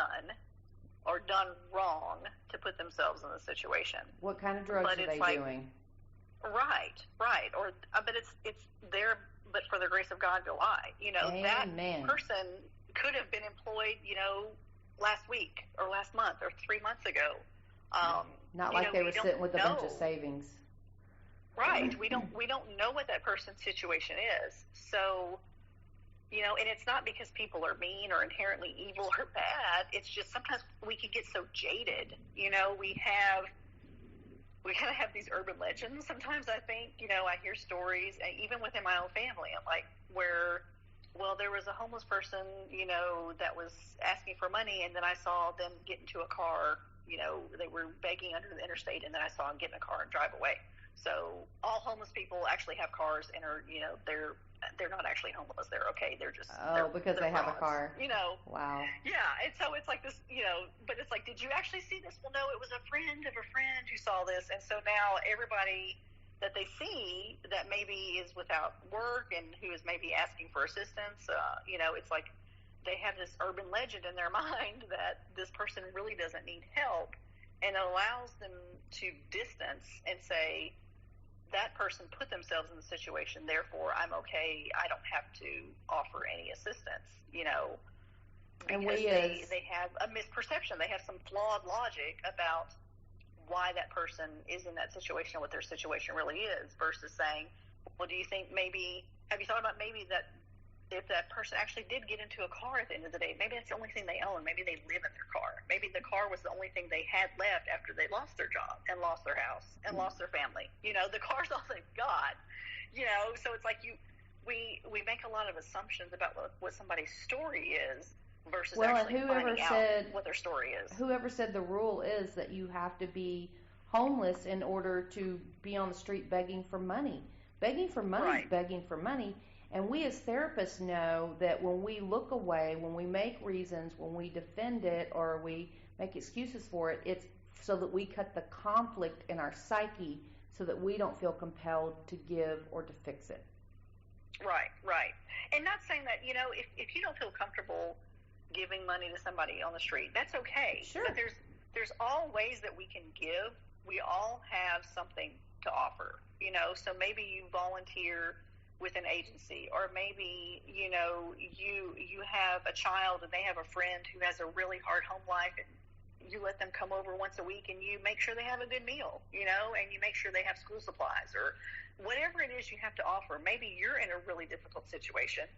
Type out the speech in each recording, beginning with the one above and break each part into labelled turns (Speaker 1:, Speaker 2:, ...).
Speaker 1: done or done wrong to put themselves in the situation.
Speaker 2: What kind of drugs are they doing?
Speaker 1: Right. Or, but it's there, but for the grace of God go I.
Speaker 2: Amen.
Speaker 1: That person could have been employed, last week or last month or 3 months ago.
Speaker 2: Not like they were sitting with a bunch of savings.
Speaker 1: Right. We don't know what that person's situation is. So, and it's not because people are mean or inherently evil or bad. It's just sometimes we can get so jaded. We kind of have these urban legends. Sometimes I think, I hear stories, even within my own family, there was a homeless person, that was asking for money, and then I saw them get into a car, they were begging under the interstate, and then I saw them get in a car and drive away. So all homeless people actually have cars and are, they're not actually homeless. They're okay. They're just
Speaker 2: because they have a car. Wow.
Speaker 1: Yeah, and so it's like this, but it's like, did you actually see this? Well, no, it was a friend of a friend who saw this, and so now everybody that they see that maybe is without work and who is maybe asking for assistance, it's like they have this urban legend in their mind that this person really doesn't need help, and it allows them to distance and say, that person put themselves in the situation, therefore I'm okay, I don't have to offer any assistance, because they have a misperception. They have some flawed logic about why that person is in that situation, what their situation really is, versus saying, well, do you think have you thought about maybe that if that person actually did get into a car at the end of the day, maybe that's the only thing they own. Maybe they live in their car. Maybe the car was the only thing they had left after they lost their job and lost their house and lost their family. The car's all they've got. So it's like we make a lot of assumptions about what somebody's story is versus actually finding out what their story is.
Speaker 2: Whoever said the rule is that you have to be homeless in order to be on the street begging for money. Begging for money is begging for money. And we as therapists know that when we look away, when we make reasons, when we defend it or we make excuses for it, it's so that we cut the conflict in our psyche so that we don't feel compelled to give or to fix it.
Speaker 1: Right. And not saying that, if you don't feel comfortable giving money to somebody on the street, that's okay.
Speaker 2: Sure.
Speaker 1: But there's all ways that we can give. We all have something to offer, so maybe you volunteer with an agency, or maybe you have a child and they have a friend who has a really hard home life, and you let them come over once a week and you make sure they have a good meal, and you make sure they have school supplies or whatever it is you have to offer. Maybe you're in a really difficult situation,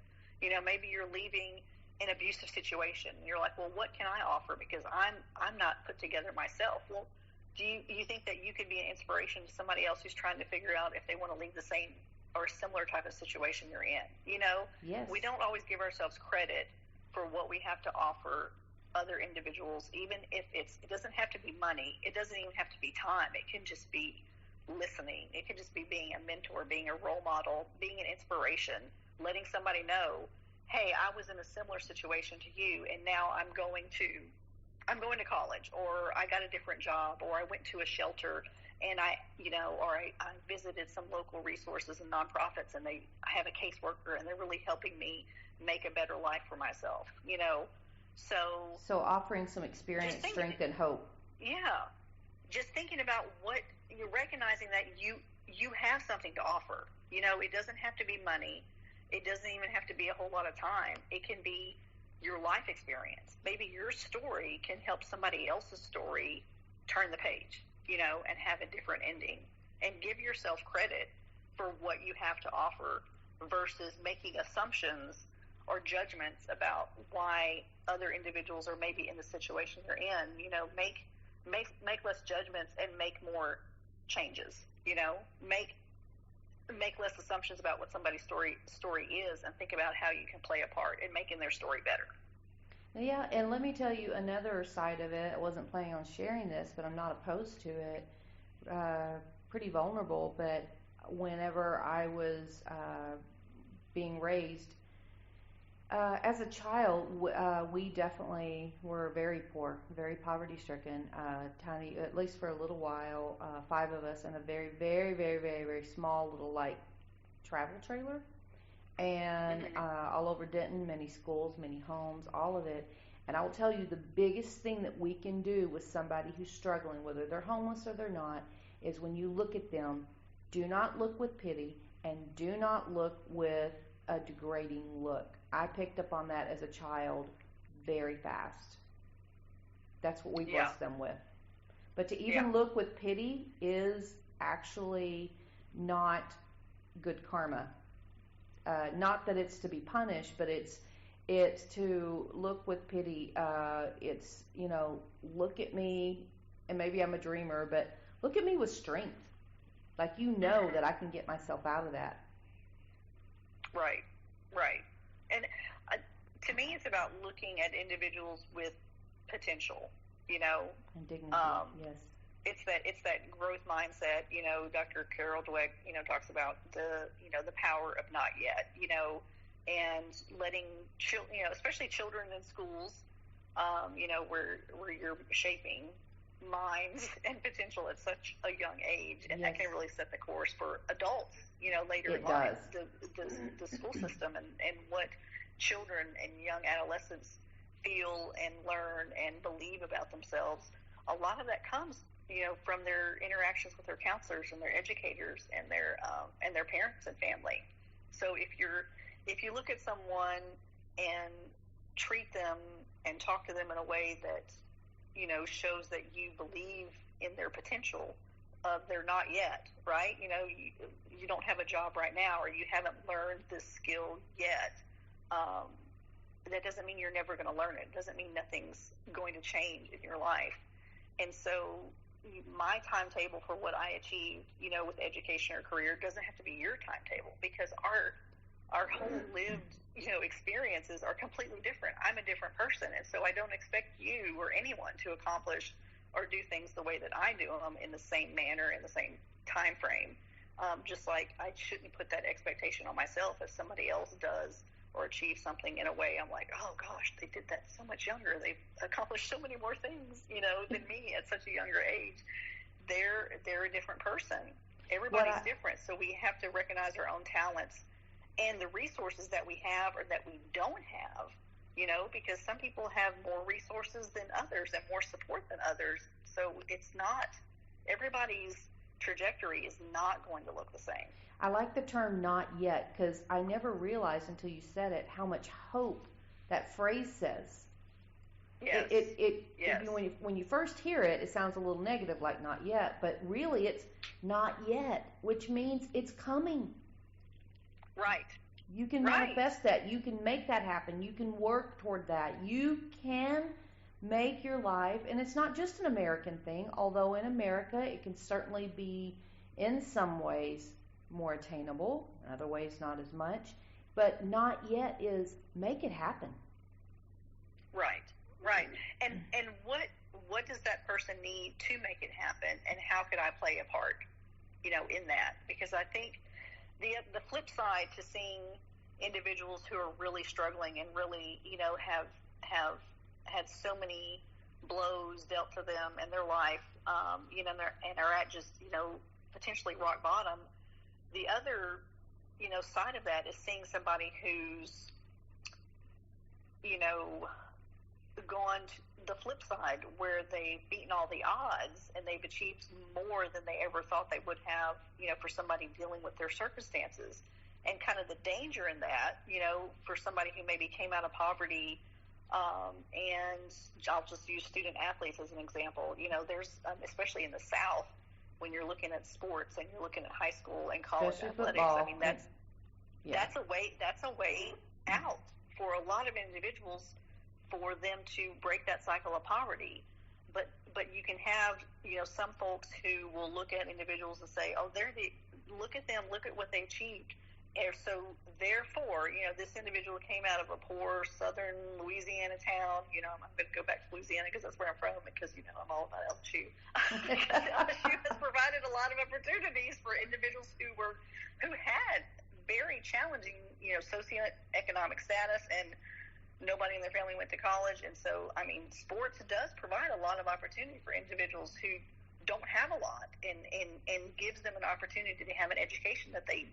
Speaker 1: maybe you're leaving an abusive situation and you're like, well, what can I offer, because I'm not put together myself. Well, do you think that you could be an inspiration to somebody else who's trying to figure out if they want to leave the same or a similar type of situation you're in?
Speaker 2: Yes.
Speaker 1: We don't always give ourselves credit for what we have to offer other individuals, even if it doesn't have to be money. It doesn't even have to be time. It can just be listening. It can just be being a mentor, being a role model, being an inspiration, letting somebody know, hey, I was in a similar situation to you, and now I'm going to college, or I got a different job, or I went to a shelter, and I visited some local resources and nonprofits, and I have a caseworker, and they're really helping me make a better life for myself, So
Speaker 2: offering some experience, strength, and hope.
Speaker 1: Yeah. Just thinking about what you're recognizing that you have something to offer. It doesn't have to be money. It doesn't even have to be a whole lot of time. It can be your life experience. Maybe your story can help somebody else's story turn the page, and have a different ending. And give yourself credit for what you have to offer versus making assumptions or judgments about why other individuals are maybe in the situation they're in. Make less judgments and make more changes. Make less assumptions about what somebody's story is, and think about how you can play a part in making their story better.
Speaker 2: Yeah, and let me tell you another side of it. I wasn't planning on sharing this, but I'm not opposed to it. Pretty vulnerable, but whenever I was being raised, as a child, we definitely were very poor, very poverty-stricken, tiny, at least for a little while, 5 of us in a very, very, very, very, very small little, travel trailer, and all over Denton, many schools, many homes, all of it. And I will tell you, the biggest thing that we can do with somebody who's struggling, whether they're homeless or they're not, is when you look at them, do not look with pity and do not look with a degrading look. I picked up on that as a child very fast. That's what we bless them with. But to even look with pity is actually not good karma. Not that it's to be punished, but it's to look with pity. It's, look at me, and maybe I'm a dreamer, but look at me with strength. Like, that I can get myself out of that.
Speaker 1: Right. And to me, it's about looking at individuals with potential,
Speaker 2: And dignity, yes.
Speaker 1: It's that growth mindset. Dr. Carol Dweck, talks about the power of not yet, and letting especially children in schools, where you're shaping minds and potential at such a young age, and that can really set the course for adults, later in life. The school system and what children and young adolescents feel and learn and believe about themselves. A lot of that comes, from their interactions with their counselors and their educators and their parents and family. So if you look at someone and treat them and talk to them in a way that, shows that you believe in their potential, they're not yet, right? You don't have a job right now, or you haven't learned this skill yet. That doesn't mean you're never going to learn it. It doesn't mean nothing's going to change in your life. And so my timetable for what I achieved, with education or career doesn't have to be your timetable, because our whole lived, experiences are completely different. I'm a different person, and so I don't expect you or anyone to accomplish or do things the way that I do them in the same manner, in the same time frame. Just like I shouldn't put that expectation on myself if somebody else does or achieve something in a way I'm like, oh gosh, they did that so much younger. They've accomplished so many more things, than me at such a younger age. They're a different person. Everybody's different, so we have to recognize our own talents and the resources that we have or that we don't have, because some people have more resources than others and more support than others. So it's not, everybody's trajectory is not going to look the same.
Speaker 2: I like the term "not yet" because I never realized until you said it how much hope that phrase says.
Speaker 1: Yes.
Speaker 2: When you first hear it, it sounds a little negative, like "not yet," but really it's "not yet," which means it's coming.
Speaker 1: Right.
Speaker 2: You can manifest that. You can make that happen. You can work toward that. You can make your life, and it's not just an American thing, although in America it can certainly be in some ways more attainable, in other ways not as much, but not yet is make it happen.
Speaker 1: Right. And what does that person need to make it happen, and how could I play a part, in that? Because I think the flip side to seeing individuals who are really struggling and really, have had so many blows dealt to them in their life, and are at just, potentially rock bottom. The other, side of that is seeing somebody who's, gone to the flip side where they've beaten all the odds and they've achieved more than they ever thought they would have, for somebody dealing with their circumstances. And kind of the danger in that, for somebody who maybe came out of poverty, and I'll just use student athletes as an example. There's, especially in the South, when you're looking at sports and you're looking at high school and college athletics,
Speaker 2: football.
Speaker 1: I mean, that's a way out for a lot of individuals, for them to break that cycle of poverty. But you can have, some folks who will look at individuals and say, oh, look at them, look at what they achieved. And so therefore, this individual came out of a poor southern Louisiana town. I'm going to go back to Louisiana because that's where I'm from, because, I'm all about LSU. LSU has provided a lot of opportunities for individuals who had very challenging, socioeconomic status, and nobody in their family went to college. And so, I mean, sports does provide a lot of opportunity for individuals who don't have a lot, and gives them an opportunity to have an education that they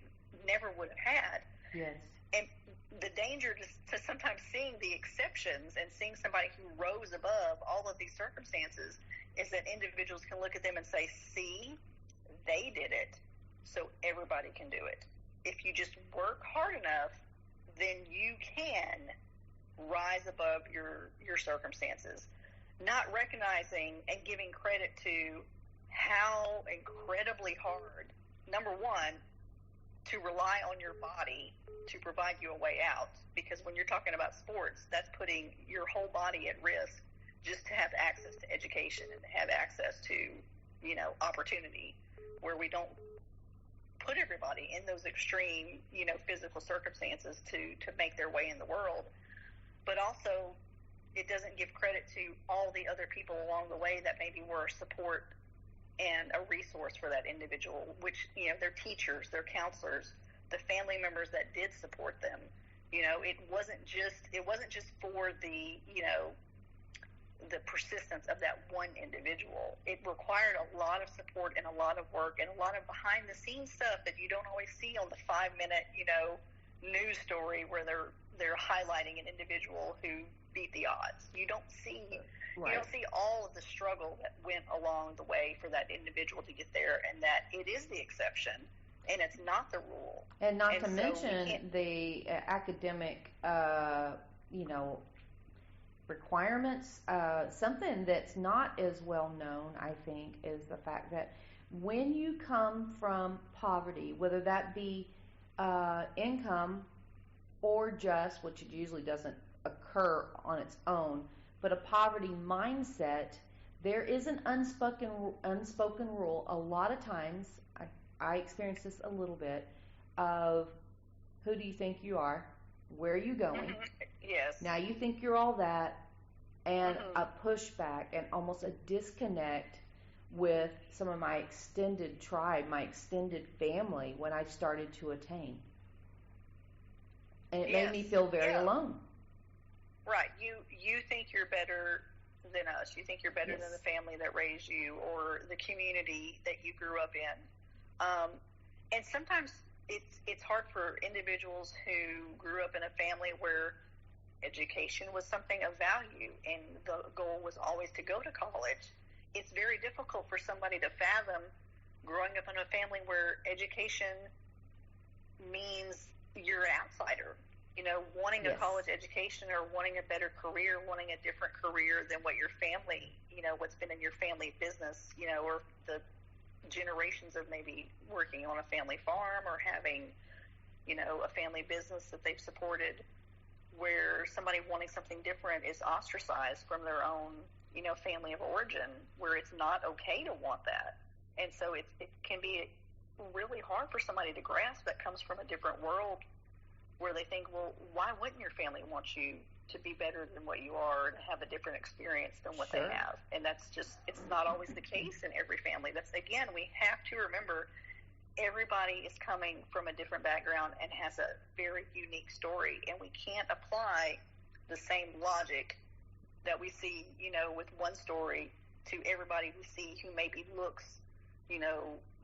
Speaker 1: never would have had.
Speaker 2: Yes.
Speaker 1: And the danger to sometimes seeing the exceptions and seeing somebody who rose above all of these circumstances is that individuals can look at them and say, see, they did it, so everybody can do it. If you just work hard enough, then you can rise above your circumstances. Not recognizing and giving credit to how incredibly hard, number one, to rely on your body to provide you a way out. Because when you're talking about sports, that's putting your whole body at risk just to have access to education and have access to, opportunity, where we don't put everybody in those extreme, physical circumstances to make their way in the world. But also, it doesn't give credit to all the other people along the way that maybe were a support and a resource for that individual, which, their teachers, their counselors, the family members that did support them. It wasn't just for the, the persistence of that one individual. It required a lot of support and a lot of work and a lot of behind the scenes stuff that you don't always see on the 5-minute, news story where they're highlighting an individual who beat the odds. You don't see all of the struggle that went along the way for that individual to get there, and that it is the exception and it's not the rule.
Speaker 2: And not to mention the academic, requirements. Something that's not as well known, I think, is the fact that when you come from poverty, whether that be income or just, which it usually doesn't occur on its own, but a poverty mindset, there is an unspoken rule a lot of times. I experience this a little bit of, who do you think you are? Where are you going?
Speaker 1: Yes.
Speaker 2: Now you think you're all that, and a pushback and almost a disconnect with some of my extended tribe, my extended family when I started to attain. And it made me feel very alone.
Speaker 1: Right. You think you're better than us. You think you're better than the family that raised you or the community that you grew up in. And sometimes it's hard for individuals who grew up in a family where education was something of value and the goal was always to go to college. It's very difficult for somebody to fathom growing up in a family where education means you're an outsider. Wanting a college education or wanting a better career, wanting a different career than what your family, what's been in your family business, or the generations of maybe working on a family farm or having, a family business that they've supported, where somebody wanting something different is ostracized from their own, family of origin, where it's not okay to want that. And so it can be really hard for somebody to grasp that comes from a different world, where they think, well, why wouldn't your family want you to be better than what you are and have a different experience than what they have? And that's just, it's not always the case in every family. That's, again, we have to remember everybody is coming from a different background and has a very unique story, and we can't apply the same logic that we see, with one story to everybody we see who maybe looks,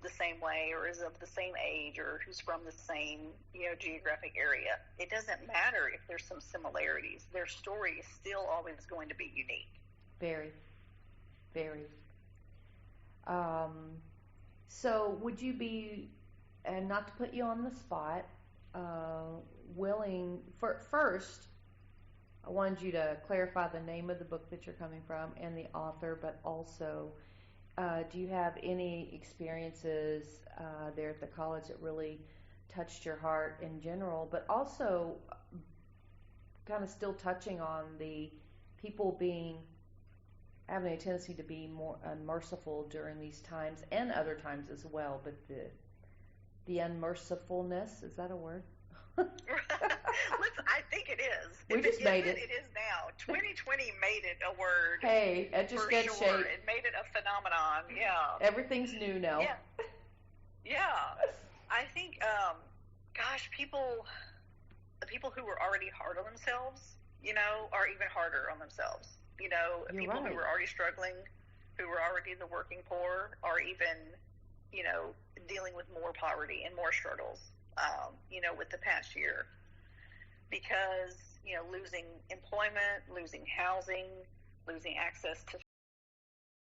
Speaker 1: the same way or is of the same age or who's from the same, geographic area. It doesn't matter if there's some similarities. Their story is still always going to be unique.
Speaker 2: Very, very. So would you be, and not to put you on the spot, willing, first, I wanted you to clarify the name of the book that you're coming from and the author, but also, do you have any experiences there at the college that really touched your heart in general, but also kind of still touching on the people having a tendency to be more unmerciful during these times and other times as well, but the unmercifulness, is that a word?
Speaker 1: I think it is.
Speaker 2: We just made it.
Speaker 1: It is now. 2020 made it a word.
Speaker 2: Hey, it just gets
Speaker 1: sure.
Speaker 2: shape.
Speaker 1: It made it a phenomenon. Yeah.
Speaker 2: Everything's new now.
Speaker 1: Yeah. Yeah. I think, the people who were already hard on themselves, are even harder on themselves. People who were already struggling, who were already the working poor, are even, dealing with more poverty and more struggles, with the past year. because, losing employment, losing housing, losing access to